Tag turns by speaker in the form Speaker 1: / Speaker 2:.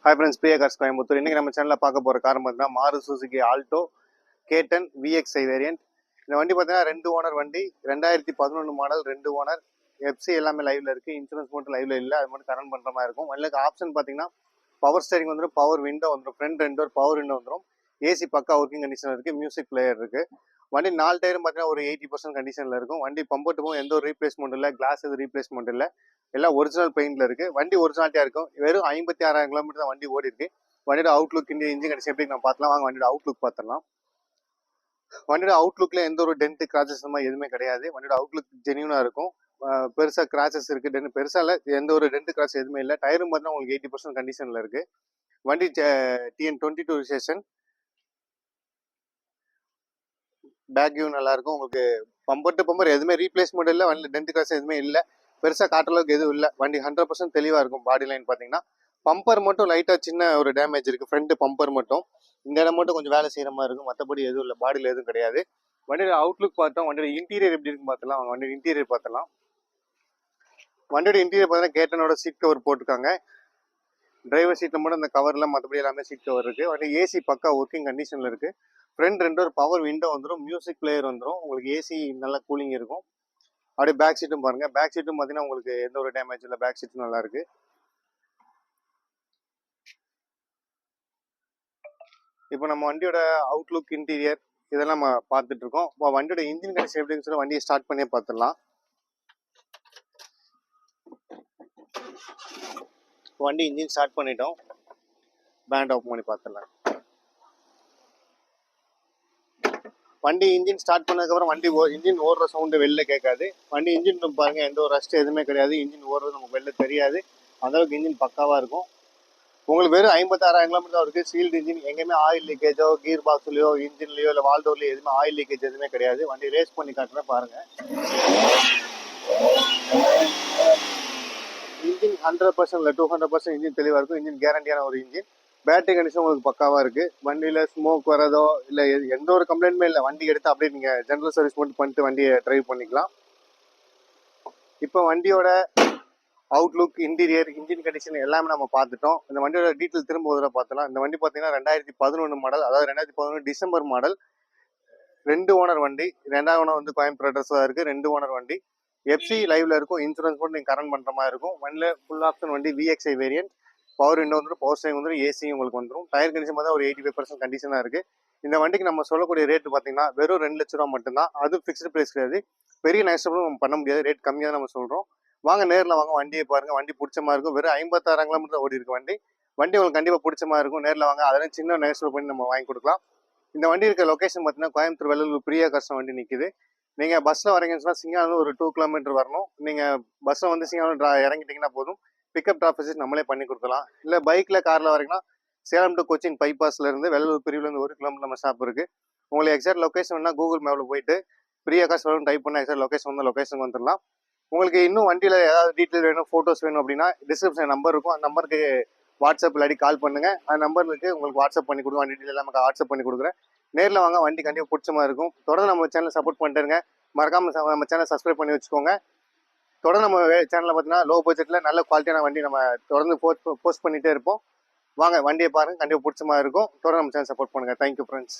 Speaker 1: Hi friends, Priya cars Coimbatore. இன்றைக்கி நம்ம சேனலில் பார்க்க போகிற கார் பார்த்தீங்கன்னா Maruti Suzuki Alto K10 VXi variant. இந்த வண்டி பார்த்தீங்கன்னா 2 ஓனர் வண்டி, 2011 மாடல், 2 ஓனர். எஃப்சி எல்லாமே லைவ்ல இருக்குது, இன்சூரன்ஸ் மட்டும் லைவ்ல இல்லை, அது மட்டும் கரண்ட் பண்ணுற மாதிரி இருக்கும். வண்டிக்கு ஆப்ஷன் பார்த்தீங்கன்னா பவர் ஸ்டேரிங் வந்துடும், பவர் விண்டோ வந்துடும், ஃப்ரண்ட் 2 டோர் பவர் விண்டோ வந்துடும், ஏசி பக்கா ஒர்க்கிங் கண்டிஷன் இருக்குது, மியூசிக் பிளேயர் இருக்குது. வண்டி 4 டயரும் பார்த்தீங்கன்னா ஒரு 80% கண்டிஷனில் இருக்கும். வண்டி பம்பட்டுக்கும் எந்த ஒரு ரீப்ளேஸ்மெண்ட் இல்லை, கிளாஸ் எதுவும் ரீப்ளேஸ்மெண்ட் இல்லை, எல்லாம் ஒரிஜினல் பெயிண்ட்ல இருக்கு. வண்டி ஒரிஜினாலிட்டியா இருக்கும். வெறும் 56,000 கிலோமீட்டர் தான் வண்டி ஓடி இருக்கு. வண்டியோட அவுட்லுக் இந்த இன்ஜின் கண்டிஷன் எப்படி நம்ம பார்க்கலாம் வாங்க. வண்டியோட அவுட்லுக் பார்த்துடலாம். வண்டியோட அவுட்லுக்ல எந்த ஒரு டென்ட் கிராச்சஸ் மாதிரி எதுவுமே கிடையாது. வண்டியோட அவுட்லுக் ஜெனியூனா இருக்கும். பெருசா கிராச்சஸ் இருக்கு, டென்ட் பெருசா இல்லை, எந்த ஒரு டென்ட் கிராச் எதுவுமே இல்லை. டயரும் பார்த்தீங்கன்னா உங்களுக்கு 80% கண்டிஷன்ல இருக்கு. வண்டி TN22 ரிஜிஸ்ட்ரேஷன். பேக் வியூ நல்லா இருக்கும். உங்களுக்கு பம்பர் எதுவுமே ரீப்ளேஸ்மெண்ட் இல்லை, வண்டியில் டென்ட் கிராச் எதுவுமே இல்லை, பெருசாக காட்டுறதுக்கு எதுவும் இல்லை. வண்டி 100% தெளிவாக இருக்கும். பாடி லைன் பார்த்தீங்கன்னா பம்பர் மட்டும் லைட்டாக சின்ன ஒரு டேமேஜ் இருக்குது, ஃப்ரண்ட் பம்பர் மட்டும். இந்த இடம் மட்டும் கொஞ்சம் வேலை செய்கிற மாதிரி இருக்கும், மற்றபடி எதுவும் இல்லை, பாடியில் எதுவும் கிடையாது. வண்டியோட அவுட்லுக் பார்த்தோம். வண்டியோட இன்டீரியர் எப்படி இருக்குன்னு பார்த்துலாம். அவங்க வண்டியோட இன்டீரியர் பார்த்தலாம். வண்டியோட இன்டீரியர் பார்த்தீங்கன்னா K10ஓட சீட் கவர் போட்டிருக்காங்க. டிரைவர் சீட்டில் மட்டும் அந்த கவரில், மற்றபடி எல்லாமே சீட் கவர் இருக்குது. வண்டி ஏசி பக்கா ஒர்க்கிங் கண்டிஷனில் இருக்குது. ஃப்ரண்ட் 2 ஒரு பவர் விண்டோ வந்துடும், மியூசிக் பிளேயர் வந்துடும், உங்களுக்கு ஏசி நல்லா கூலிங் இருக்கும். அப்படியே பேக் சீட்டும் பாருங்க. பேக் சீட்டும் பார்த்தீங்கன்னா உங்களுக்கு எந்த ஒரு டேமேஜ் இல்லை, பேக் சீட்டும் நல்லா இருக்கு. இப்போ நம்ம வண்டியோட அவுட்லுக் இன்டீரியர் இதெல்லாம் நம்ம பார்த்துட்டு இருக்கோம். இப்போ வண்டியோட இன்ஜின் கண்டிஷன் எப்படின்னு சொல்லி வண்டியை ஸ்டார்ட் பண்ணியே பார்த்துடலாம். வண்டி இன்ஜின் ஸ்டார்ட் பண்ணிட்டோம், பேண்ட் ஆஃப் பண்ணி பார்த்துடலாம். வண்டி இன்ஜின் ஸ்டார்ட் பண்ணதுக்கப்புறம் வண்டி இன்ஜின் ஓடுற சவுண்டு வெளில கேட்காது. வண்டி இன்ஜின் பாருங்க, எந்த ஒரு ரஸ்ட் எதுவுமே கிடையாது. இன்ஜின் ஓடுறது நமக்கு வெளில தெரியாது, அந்தளவுக்கு இன்ஜின் பக்காவாக இருக்கும். உங்களுக்கு வெறும் 56,000 கிலோமீட்டர் இருக்குது. சீல்டு இன்ஜின், எங்கேயுமே ஆயில் லீக்கேஜோ, கீர் பாக்ஸ்லையோ, இன்ஜின்லையோ இல்லை வால்டோர்லையோ எதுவுமே ஆயில் லீக்கேஜ் எதுவுமே கிடையாது. வண்டி ரேஸ் பண்ணி காட்டுறேன் பாருங்க. இன்ஜின் 100% இல்லை, 200% இன்ஜின் தெளிவாக இருக்கும். இன்ஜின் கேரண்டியான ஒரு இன்ஜின். பேட்டரி கண்டிஷன் உங்களுக்கு பக்காவாக இருக்குது. வண்டியில் ஸ்மோக் வரதோ இல்லை எந்த ஒரு கம்ப்ளைண்ட்டுமே இல்லை. வண்டி எடுத்து அப்படியே நீங்கள் ஜென்ரல் சர்வீஸ் மட்டும் பண்ணிட்டு வண்டியை ட்ரைவ் பண்ணிக்கலாம். இப்போ வண்டியோட அவுட்லுக், இன்டீரியர், இன்ஜின் கண்டிஷன் எல்லாமே நம்ம பார்த்துட்டோம். இந்த வண்டியோட டீட்டெயில் திரும்ப ஒரு தடவை பார்த்துலாம். இந்த வண்டி பார்த்தீங்கன்னா 2011 மாடல், அதாவது 2011 டிசம்பர் மாடல், 2 ஓனர் வண்டி. 2ஆவது ஓனர் வந்து கோயம்புத்தூர் அட்ரஸ் தான் இருக்குது. 2 ஓனர் வண்டி. எஃப்சி லைவ்ல இருக்கும், இன்சூரன்ஸ் மட்டும் நீங்கள் கரண்ட் பண்ணுற மாதிரி இருக்கும். வண்டியில் ஃபுல் ஆப்ஷன் வண்டி VXi வேரியன்ட். பவர் விண்டோ வந்துடும், பவர் ஸ்டேரிங் வந்துடும், ஏசியும் உங்களுக்கு வந்துடும். டயர் கண்டிஷன் பார்த்தா ஒரு 85% கண்டிஷனாக இருக்குது. இந்த வண்டிக்கு நம்ம சொல்லக்கூடிய ரேட் பார்த்தீங்கன்னா வெறும் 2 லட்ச ரூபா மட்டும்தான். அது ஃபிக்ஸ்டு ப்ரைஸ் கிடையாது, பெரிய நஷ்டமும் நம்ம பண்ண முடியாது. ரேட் கம்மியாக நம்ம சொல்கிறோம். வாங்க நேரில் வாங்க, வண்டியை பாருங்க. வண்டி பிடிச்ச மாதிரி இருக்கும். வெறும் 56,000 கிலோமீட்டர் ஓடி இருக்கு வண்டி. வண்டி உங்களுக்கு கண்டிப்பாக பிடிச்ச மாதிரி இருக்கும். நேரில் வாங்க, அதெல்லாம் சின்ன நெகோஷியேட் பண்ணி நம்ம வாங்கி கொடுக்கலாம். இந்த வண்டி இருக்க லொக்கேஷன் பார்த்தீங்கன்னா கோயம்புத்தூர் வெள்ளலூர் பிரியா கார்ஸ் வண்டி நிற்குது. நீங்கள் பஸ்ஸில் வரீங்கன்னு சொன்னால் சிங்கானூர் ஒரு 2 கிலோமீட்டர் வரணும். நீங்கள் பஸ்ஸில் வந்து சிங்கானூர் இறங்கிட்டீங்கன்னா போதும், பிக்கப் ட்ராப் ஃபெசிலிட்டி நம்மளே பண்ணி கொடுக்கலாம். இல்லை பைக்கில் காரில் வரீங்கன்னா சேலம் டு கொச்சின் பைபாஸ்லேருந்து வெள்ளலூர் பிரிவுலேருந்து 1 கிலோமீட்டர் நம்ம ஸ்டாப் இருக்குது. உங்களுக்கு எக்ஸாக்ட் லொக்கேஷன் வேணால் கூகுள் மேப்பில் போயிட்டு பிரியா கார்ஸ் டைப் பண்ணால் எக்ஸாக்ட் லொக்கேஷன் வந்து லொக்கேஷன் வந்துடலாம். உங்களுக்கு இன்னும் வண்டியில் ஏதாவது டீட்டெயில் வேணும், ஃபோட்டோஸ் வேணும் அப்படின்னா டிஸ்கிரிப்ஷன் நம்பர் இருக்கும், அந்த நம்பருக்கு வாட்ஸ்அப் இல்லாட்டி கால் பண்ணுங்கள். அந்த நம்பருக்கு உங்களுக்கு வாட்ஸ்அப் பண்ணி கொடுங்க, வண்டி டீட்டெயில் நமக்கு வாட்ஸ்அப் பண்ணி கொடுக்குறேன். நேரில் வாங்க, வண்டி கண்டிப்பாக பிடிச்ச மாதிரி இருக்கும். தொடர்ந்து நம்ம சேனலை சப்போர்ட் பண்ணிட்டுருங்க. மறக்காமல் நம்ம சேனலை சப்ஸ்கிரைப் பண்ணி வச்சுக்கோங்க. தொடர்ந்து நம்ம சேனலில் பார்த்தீங்கன்னா லோ பட்ஜெட்டில் நல்ல குவாலிட்டியான வண்டி நம்ம தொடர்ந்து போஸ்ட் பண்ணிகிட்டே இருப்போம். வாங்க வண்டியை பாருங்கள், கண்டிப்பாக பிடிச்ச மாதிரி இருக்கும். தொடர்ந்து நம்ம சேனல் சப்போர்ட் பண்ணுங்கள். Thank you friends.